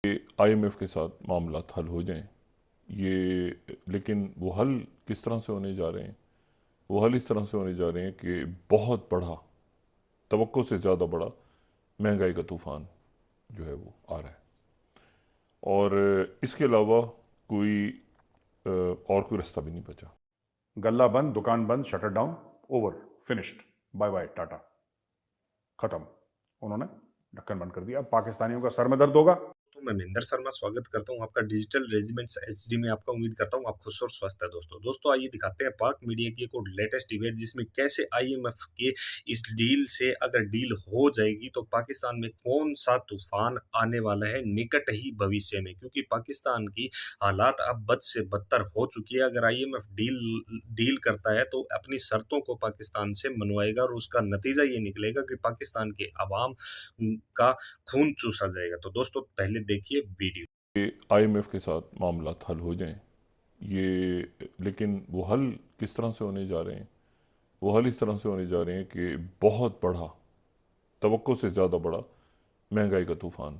IMF के साथ मामला हल हो जाएं ये, लेकिन वो हल किस तरह से होने जा रहे हैं? वो हल इस तरह से होने जा रहे हैं कि बहुत बड़ा, तवक्को से ज़्यादा बड़ा महंगाई का तूफान जो है वो आ रहा है। और इसके अलावा कोई और कोई रास्ता भी नहीं बचा। गल्ला बंद, दुकान बंद, shutter down, over, finished, bye bye टाटा, खत्म। उन्होंने ढक्कन बंद कर दिया। अब पाकिस्तानियों का सर में दर्द होगा। तो मैं महेंद्र शर्मा स्वागत करता हूं आपका डिजिटल रेजिडेंट्स एचडी में। आपका उम्मीद करता हूं आप खुश और स्वस्थ है। दोस्तों आइए दिखाते हैं पाक मीडिया की एक और लेटेस्ट इवेंट, जिसमें कैसे आईएमएफ के इस डील से अगर डील हो जाएगी तो पाकिस्तान में कौन सा तूफान आने वाला है निकट ही भविष्य में, क्योंकि पाकिस्तान की हालात अब बद से बदतर हो चुकी है। अगर आईएमएफ डील डील करता है तो अपनी शर्तों को पाकिस्तान से मनवाएगा और उसका नतीजा ये निकलेगा कि पाकिस्तान के अवाम का खून चूसा जाएगा। तो दोस्तों पहले देखिए वीडियो। आईएमएफ के साथ मामला हल हो जाएं ये, लेकिन वो हल किस तरह से होने जा रहे हैं? वो हल इस तरह से होने जा रहे हैं कि बहुत बड़ा, तवक्को से ज़्यादा बड़ा महंगाई का तूफान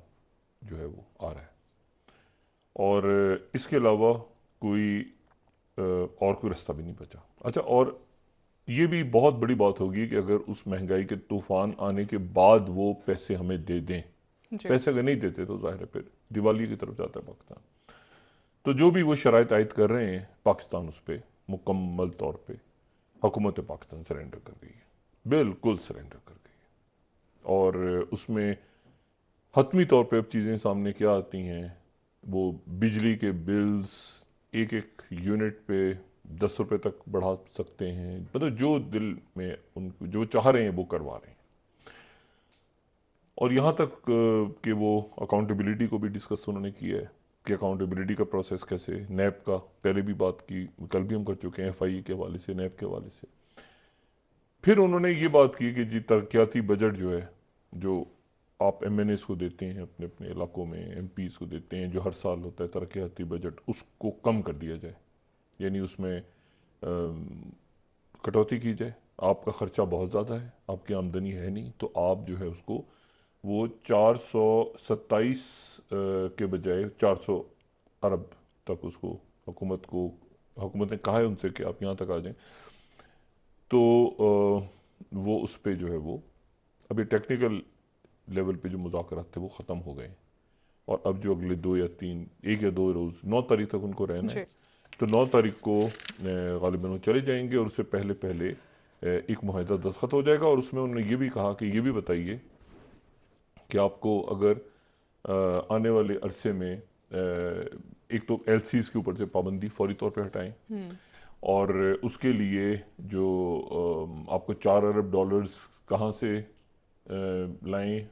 जो है वो आ रहा है। और इसके अलावा कोई और कोई रास्ता भी नहीं बचा। अच्छा, और ये भी बहुत बड़ी बात होगी कि अगर उस महंगाई के तूफान आने के बाद वो पैसे हमें दे दें। जी। पैसे अगर नहीं देते तो जाहिर है फिर दिवाली की तरफ जाता है पाकिस्तान। तो जो भी वो शराइत आयद कर रहे हैं पाकिस्तान, उस पर मुकम्मल तौर पे हुकूमत पाकिस्तान सरेंडर कर गई है, बिल्कुल सरेंडर कर गई है। और उसमें हतमी तौर पे अब चीज़ें सामने क्या आती हैं, वो बिजली के बिल्स एक एक यूनिट पे 10 रुपए तक बढ़ा सकते हैं। मतलब जो दिल में उनको जो चाह रहे हैं वो करवा रहे हैं। और यहाँ तक कि वो अकाउंटेबिलिटी को भी डिस्कस उन्होंने किया है कि अकाउंटेबिलिटी का प्रोसेस कैसे, नैब का पहले भी बात की, कल भी हम कर चुके हैं, एफआई के हवाले से, नैब के हवाले से। फिर उन्होंने ये बात की कि जी तरक्याती बजट जो है, जो आप एमएनएस को देते हैं अपने अपने इलाकों में, एमपीज को देते हैं, जो हर साल होता है तरक्याती बजट, उसको कम कर दिया जाए। यानी उसमें कटौती की जाए। आपका खर्चा बहुत ज़्यादा है, आपकी आमदनी है नहीं, तो आप जो है उसको वो 427 के बजाय 400 अरब तक उसको हुकूमत ने कहा है उनसे कि आप यहाँ तक आ जाएं। तो वो उस पे जो है वो अभी टेक्निकल लेवल पे जो मुज़ाकरात थे वो ख़त्म हो गए। और अब जो अगले 2 या 3, 1 या 2 रोज़, 9 तारीख तक उनको रहना है। जी। तो 9 तारीख को गालिबन वो चले जाएंगे और उससे पहले पहले एक मुआहदा दस्तखत हो जाएगा। और उसमें उन्होंने ये भी कहा कि ये भी बताइए कि आपको अगर आने वाले अरसे में एक तो एलसीज के ऊपर से पाबंदी फौरी तौर पे हटाएं, हम्म। और उसके लिए जो आपको $4 अरब कहाँ से लाएं,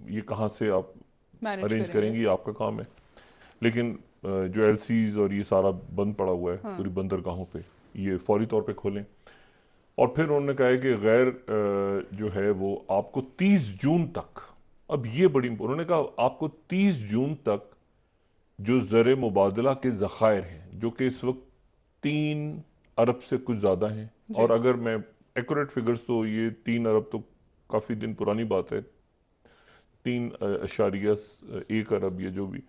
ये कहाँ से आप मैनेज अरेंज करेंगे। करेंगी, आपका काम है। लेकिन जो एलसीज और ये सारा बंद पड़ा हुआ है पूरी हाँ। बंदरगाहों पे, ये फौरी तौर पे खोलें। और फिर उन्होंने कहा है कि गैर जो है वो आपको 30 जून तक, अब ये बड़ी, उन्होंने कहा आपको 30 जून तक जो ज़र मुबादला के ज़खायर हैं, जो कि इस वक्त 3 अरब से कुछ ज़्यादा हैं। और जी। अगर मैं एक्यूरेट फिगर्स, तो ये 3 अरब तो काफ़ी दिन पुरानी बात है, 3.1 अरब या जो भी।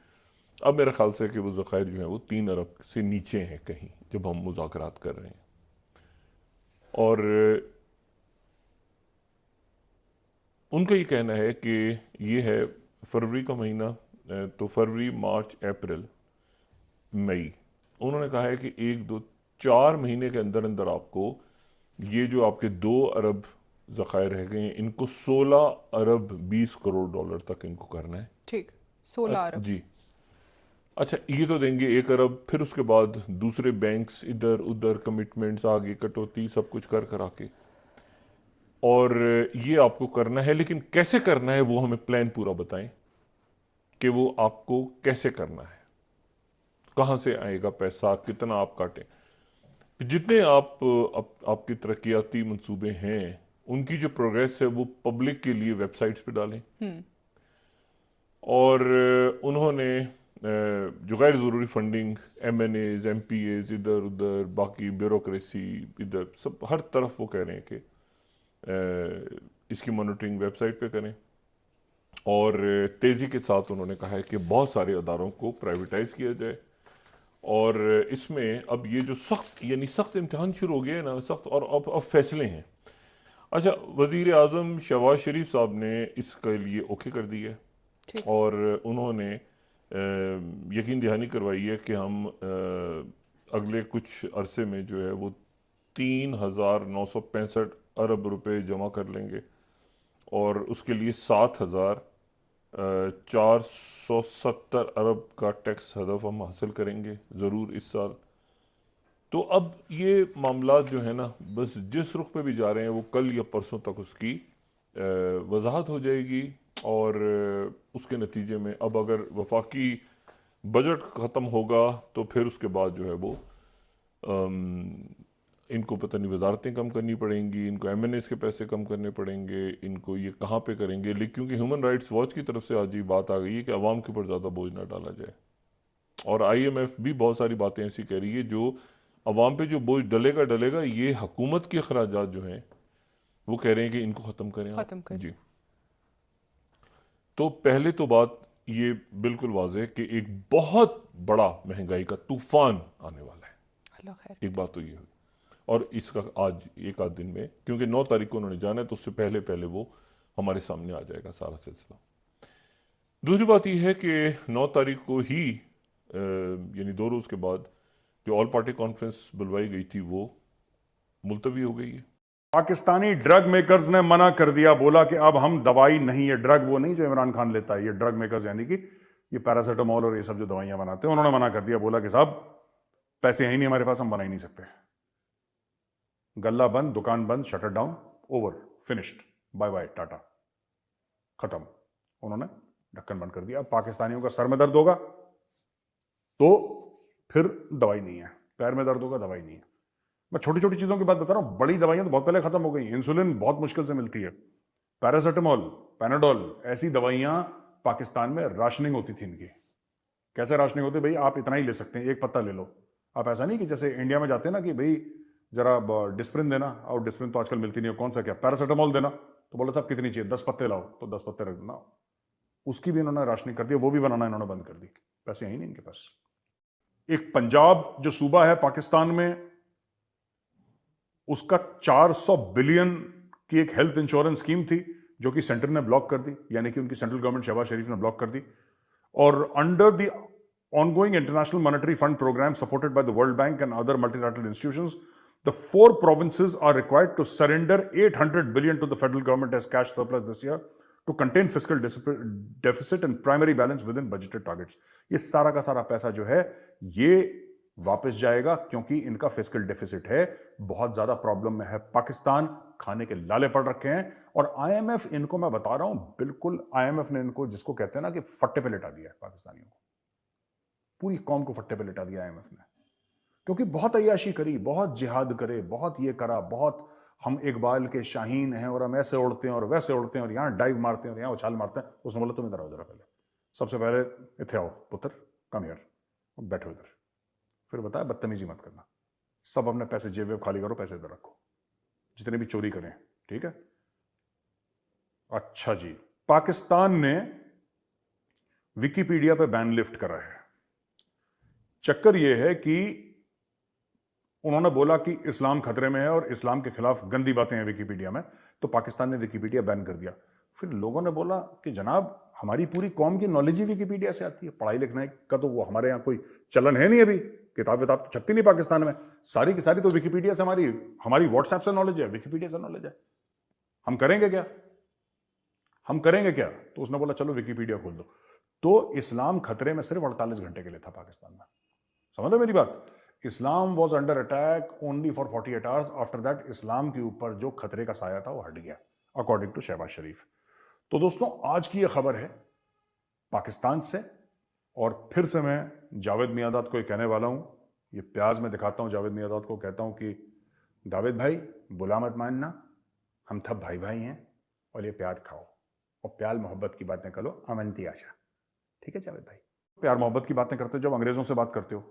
अब मेरा ख्याल से कि वो ज़खायर जो है वो 3 अरब से नीचे हैं कहीं, जब हम मुज़ाकरात कर रहे हैं। और उनका ये कहना है कि ये है फरवरी का महीना, तो फरवरी, मार्च, अप्रैल, मई, उन्होंने कहा है कि 1, 2, 4 महीने के अंदर अंदर आपको ये जो आपके 2 अरब ज़खायर रह गए हैं, इनको 16 अरब 20 करोड़ डॉलर तक इनको करना है। ठीक। 16 अरब। जी। अच्छा, ये तो देंगे 1 अरब, फिर उसके बाद दूसरे बैंक्स इधर उधर कमिटमेंट्स, आगे कटौती, सब कुछ कर करा के, और ये आपको करना है। लेकिन कैसे करना है वो हमें प्लान पूरा बताएं कि वो आपको कैसे करना है, कहां से आएगा पैसा, कितना आप काटें। जितने आपकी तरक्याती मंसूबे हैं, उनकी जो प्रोग्रेस है वो पब्लिक के लिए वेबसाइट्स पे डालें। हम्म। और उन्होंने जो गैर ज़रूरी फंडिंग, एमएनएज, एमपीएज, इधर उधर बाकी ब्यूरोक्रेसी, इधर सब हर तरफ वो कह रहे हैं कि इसकी मॉनिटरिंग वेबसाइट पे करें। और तेजी के साथ उन्होंने कहा है कि बहुत सारे अदारों को प्राइवेटाइज किया जाए। और इसमें अब ये जो सख्त इम्तिहान शुरू हो गया है ना, सख्त, और अब फैसले हैं। अच्छा, वजीर आजम शहबाज शरीफ साहब ने इसके लिए ओके कर दी है ठीक। और उन्होंने यकीन दहानी करवाई है कि हम अगले कुछ अरसे में जो है वो 3,965 अरब रुपए जमा कर लेंगे और उसके लिए 7,470 अरब का टैक्स हदफ हम हासिल करेंगे ज़रूर इस साल। तो अब ये मामला जो है ना, बस जिस रुख पे भी जा रहे हैं वो कल या परसों तक उसकी वजाहत हो जाएगी। और उसके नतीजे में अब अगर वफाकी बजट ख़त्म होगा तो फिर उसके बाद जो है वो इनको पता नहीं वजारतें कम करनी पड़ेंगी, इनको एमएनएस के पैसे कम करने पड़ेंगे, इनको ये कहाँ पे करेंगे। लेकिन क्योंकि ह्यूमन राइट्स वॉच की तरफ से आज ये बात आ गई है कि अवाम के ऊपर ज़्यादा बोझ ना डाला जाए, और आईएमएफ भी बहुत सारी बातें ऐसी कह रही है जो अवाम पे जो बोझ डलेगा डलेगा, ये हुकूमत के अखराजात जो हैं वो कह रहे हैं कि इनको ख़त्म करें आप। खत्म कर। जी, तो पहले तो बात ये बिल्कुल वाज़ेह है कि एक बहुत बड़ा महंगाई का तूफान आने वाला है। अल्लाह खैर। एक बात तो ये हुई, और इसका आज एक आध दिन में, क्योंकि 9 तारीख को उन्होंने जाना है तो उससे पहले पहले वो हमारे सामने आ जाएगा सारा सिलसिला। दूसरी बात यह है कि 9 तारीख को ही यानी 2 रोज के बाद जो ऑल पार्टी कॉन्फ्रेंस बुलवाई गई थी वो मुलतवी हो गई है। पाकिस्तानी ड्रग मेकर्स ने मना कर दिया, बोला कि अब हम दवाई नहीं, ये ड्रग वो नहीं जो इमरान खान लेता है, ये ड्रग मेकर्स यानी कि ये पैरासीटामोल और ये सब जो दवाइयां बनाते हैं, उन्होंने मना कर दिया, बोला कि साहब पैसे हैं ही नहीं हमारे पास, हम बना ही नहीं सकते। गल्ला बंद, दुकान बंद, shutter down, over, finished, bye bye टाटा, खत्म। उन्होंने ढक्कन बंद कर दिया। अब पाकिस्तानियों का सर में दर्द होगा तो फिर दवाई नहीं है, पैर में दर्द होगा दवाई नहीं है। मैं छोटी छोटी चीजों की बात बता रहा हूं, बड़ी दवाइयां तो बहुत पहले खत्म हो गई। इंसुलिन बहुत मुश्किल से मिलती है, पैरासिटामोल, पैनाडोल, ऐसी दवाइयां पाकिस्तान में राशनिंग होती थी इनकी। कैसे राशनिंग होती? भाई आप इतना ही ले सकते हैं, एक पत्ता ले लो आप। ऐसा नहीं कि जैसे इंडिया में जाते हैं ना कि भाई जरा डिस्प्रिन देना, और डिस्प्रिन तो आजकल मिलती नहीं है, कौन सा क्या, पैरासिटामोल देना, तो बोला साहब कितनी चाहिए, 10 पत्ते लाओ, तो 10 पत्ते रख देना। उसकी भी इन्होंने राशनिंग कर दी, वो भी बनाना इन्होंने बंद कर दी, पैसे हैं ही नहीं इनके पास। एक पंजाब जो सूबा है पाकिस्तान में, उसका 400 बिलियन की एक हेल्थ इंश्योरेंस स्कीम थी जो कि सेंटर ने ब्लॉक कर दी, यानी कि उनकी सेंट्रल गवर्नमेंट शहबाज शरीफ ने ब्लॉक कर दी। और under the ongoing international monetary fund program supported by the World Bank and other multilateral institutions, the 4 provinces are required to surrender 800 billion to the federal government as cash surplus this year to contain fiscal deficit and primary balance within budgeted targets. ये सारा का सारा पैसा जो है ये वापस जाएगा, क्योंकि इनका फिस्कल डेफिसिट है, बहुत ज्यादा प्रॉब्लम में है पाकिस्तान, खाने के लाले पड़ रखे हैं। और आईएमएफ इनको, मैं बता रहा हूं बिल्कुल, आईएमएफ ने इनको, जिसको कहते हैं ना कि फट्टे पे लिटा दिया है पाकिस्तानियों को, पूरी कौम को फट्टे पे लिटा दिया आईएमएफ ने, क्योंकि बहुत अय्याशी करी, बहुत जिहाद करे, बहुत ये करा, बहुत हम इकबाल के शाहीन हैं और हम ऐसे उड़ते हैं और वैसे उड़ते हैं और यहां डाइव मारते हैं और यहां उछाल मारते हैं। उसने बोला तुम इधर आओ जरा, पहले सबसे पहले इथे आओ पुत्र, कम यार, बैठो इधर, फिर बताया बदतमीजी मत करना, सब अपने पैसे जेब वेब खाली करो, पैसे इधर रखो, जितने भी चोरी करें, ठीक है। अच्छा जी, पाकिस्तान ने विकिपीडिया पे बैन लिफ्ट करा है। चक्कर यह है कि उन्होंने बोला कि इस्लाम खतरे में है और इस्लाम के खिलाफ गंदी बातें हैं विकिपीडिया में, तो पाकिस्तान ने विकिपीडिया बैन कर दिया। फिर लोगों ने बोला कि जनाब हमारी पूरी कौम की नॉलेज ही विकिपीडिया से आती है, पढ़ाई लिखने का तो वो हमारे यहाँ कोई चलन है नहीं, अभी किताब विताब तो छपती नहीं पाकिस्तान में, सारी की सारी तो विकिपीडिया से, हमारी व्हाट्सएप से नॉलेज है, विकिपीडिया से नॉलेज है, हम करेंगे क्या, हम करेंगे क्या? तो उसने बोला चलो विकिपीडिया खोल दो। तो इस्लाम खतरे में सिर्फ 48 घंटे के लिए था पाकिस्तान में, समझ लो मेरी बात। Islam was under attack only for 48 hours, after that Islam के ऊपर जो खतरे का साया था वो हट गया, अकॉर्डिंग टू शहबाज शरीफ। तो दोस्तों आज की ये खबर है पाकिस्तान से, और फिर से मैं जावेद मियांदाद को ये कहने वाला हूं, ये प्याज में दिखाता हूं जावेद मियांदाद को, कहता हूं कि जावेद भाई बुला मत मानना, हम सब भाई भाई हैं, और ये प्याज खाओ और प्यार मोहब्बत की बातें करो, अमनती आशा, ठीक है जावेद भाई। प्यार मोहब्बत की बातें करते हो जब अंग्रेजों से बात करते हो,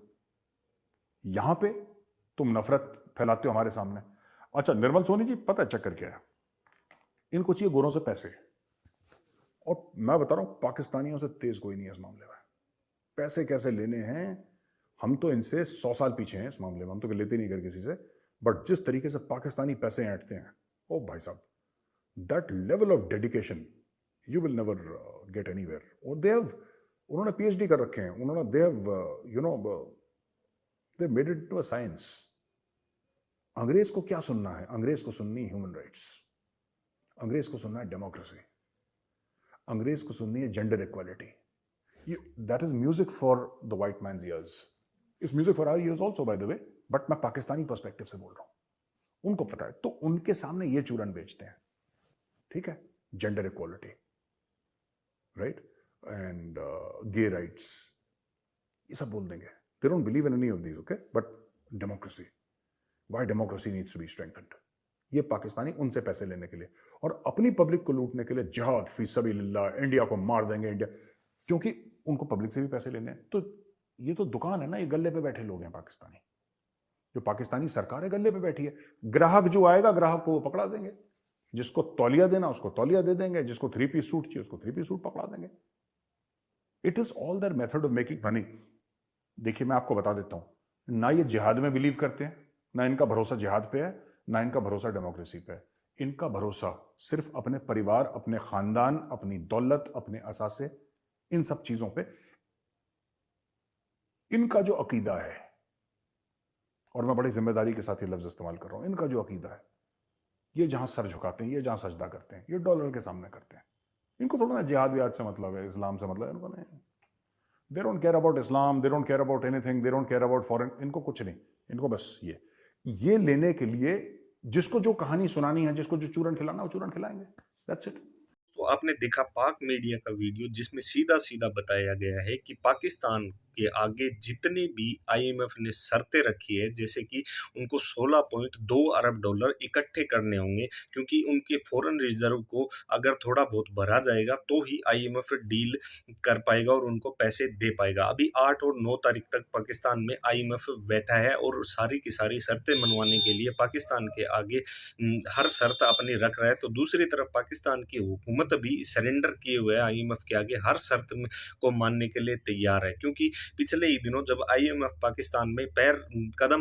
यहां पे तुम नफरत फैलाते हो हमारे सामने। अच्छा निर्मल सोनी जी, पता है चक्कर क्या है, इनको चाहिए गोरों से पैसे, और मैं बता रहा हूं पाकिस्तानियों से तेज कोई नहीं है इस मामले में। पैसे कैसे लेने हैं, हम तो इनसे 100 साल पीछे हैं इस मामले में, हम तो लेते नहीं कर किसी से। बट जिस तरीके से पाकिस्तानी पैसे ऐंठते हैं, ओ भाई साहब, that level of dedication you will never get anywhere. और उन्होंने पीएचडी कर रखे हैं, उन्होंने they made it to a science. अंग्रेज को क्या सुनना है? अंग्रेज को सुननी ह्यूमन राइट्स, अंग्रेज को सुनना है डेमोक्रेसी, अंग्रेज को सुननी है gender equality. That is music for the white man's ears, is music for our ears also by the way. But मैं पाकिस्तानी पर्सपेक्टिव से बोल रहा हूं, उनको पता है, तो उनके सामने ये चूरन बेचते हैं, ठीक है, gender equality, right, and gay rights, ये सब बोल देंगे। They don't believe in any of these, okay, but democracy, why democracy needs to be strengthened. ये पाकिस्तानी उनसे पैसे लेने के लिए और अपनी पब्लिक को लूटने के लिए जिहाद फी सबीलिल्लाह, इंडिया को मार देंगे इंडिया, क्योंकि उनको पब्लिक से भी पैसे लेने हैं। तो ये तो दुकान है ना, ये गल्ले पे बैठे लोग हैं पाकिस्तानी। जो पाकिस्तानी सरकार है गल्ले पे बैठी है, ग्राहक जो आएगा ग्राहक को वो पकड़ा देंगे, जिसको तौलिया देना उसको तौलिया दे देंगे, जिसको 3 पीस सूट चाहिए उसको 3 पीस सूट पकड़ा देंगे। It is all their method of making money. देखिए मैं आपको बता देता हूं, ना ये जिहाद में बिलीव करते हैं, ना इनका भरोसा जिहाद पे है, ना इनका भरोसा डेमोक्रेसी पे है। इनका भरोसा सिर्फ अपने परिवार, अपने खानदान, अपनी दौलत, अपने असासे, इन सब चीजों पे। इनका जो अकीदा है, और मैं बड़ी जिम्मेदारी के साथ ये लफ्ज इस्तेमाल कर रहा हूं, इनका जो अकीदा है, ये जहां सर झुकाते हैं, ये जहां सजदा करते हैं, ये डॉलर के सामने करते हैं। इनको थोड़ा ना जिहाद विहाद से मतलब है, इस्लाम से मतलब है, इनको नहीं। They don't care about Islam, they don't care about anything, they don't care about foreign, इनको कुछ नहीं। इनको बस ये लेने के लिए जिसको जो कहानी सुनानी है, जिसको जो चूरन खिलाना वो चूरन खिलाएंगे, दैट्स इट। तो आपने देखा पाक मीडिया का वीडियो जिसमें सीधा सीधा बताया गया है कि पाकिस्तान के आगे जितने भी आईएमएफ ने शर्तें रखी है, जैसे कि उनको 16.2 अरब डॉलर इकट्ठे करने होंगे, क्योंकि उनके फॉरेन रिजर्व को अगर थोड़ा बहुत भरा जाएगा तो ही आईएमएफ डील कर पाएगा और उनको पैसे दे पाएगा। अभी 8 और 9 तारीख तक पाकिस्तान में आईएमएफ बैठा है और सारी की सारी शर्तें मनवाने के लिए पाकिस्तान के आगे हर शर्त अपनी रख रहा है। तो दूसरी तरफ पाकिस्तान की हुकूमत भी सरेंडर किए हुए है आईएमएफ के आगे, हर शर्त को मानने के लिए तैयार है। क्योंकि पिछले ही दिनों जब आईएमएफ पाकिस्तान में पैर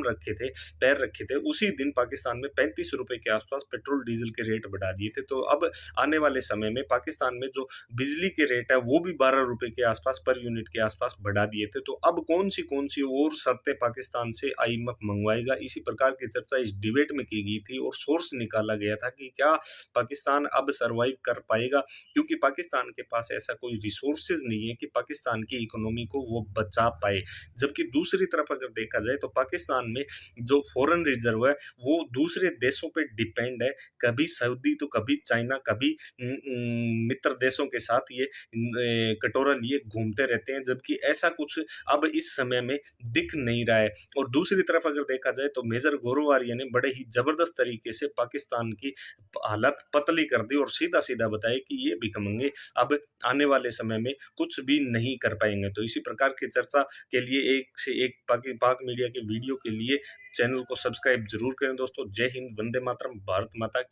रखे थे, उसी दिन पाकिस्तान में 35 रुपए के आसपास पेट्रोल डीजल के रेट बढ़ा दिए थे। तो अब आने वाले समय में पाकिस्तान में जो बिजली के रेट है वो भी 12 रुपए के आसपास पर यूनिट के आसपास बढ़ा दिए थे। तो अब कौन सी और शर्तें पाकिस्तान से आईएमएफ मंगवाएगा, इसी प्रकार की चर्चा इस डिबेट में की गई थी और सोर्स निकाला गया था कि क्या पाकिस्तान अब सर्वाइव कर पाएगा, क्योंकि पाकिस्तान के पास ऐसा कोई रिसोर्सेज नहीं है कि पाकिस्तान की इकोनॉमी को वो बचा पाए। जबकि दूसरी तरफ अगर देखा जाए तो पाकिस्तान में जो फॉरेन रिजर्व है वो दूसरे देशों पे डिपेंड है, कभी सऊदी तो कभी चाइना, कभी मित्र देशों के साथ ये कटोरा लिए घूमते रहते हैं, जबकि ऐसा कुछ अब इस समय में दिख नहीं रहा है। और दूसरी तरफ अगर देखा जाए तो मेजर गौरव आर्य ने बड़े ही जबरदस्त तरीके से पाकिस्तान की हालत पतली कर दी और सीधा सीधा बताया कि ये भिखमंगे अब आने वाले समय में कुछ भी नहीं कर पाएंगे। तो इसी प्रकार की चर्चा के लिए एक से एक पाक मीडिया के वीडियो के लिए चैनल को सब्सक्राइब जरूर करें दोस्तों। जय हिंद, वंदे मातरम, भारत माता की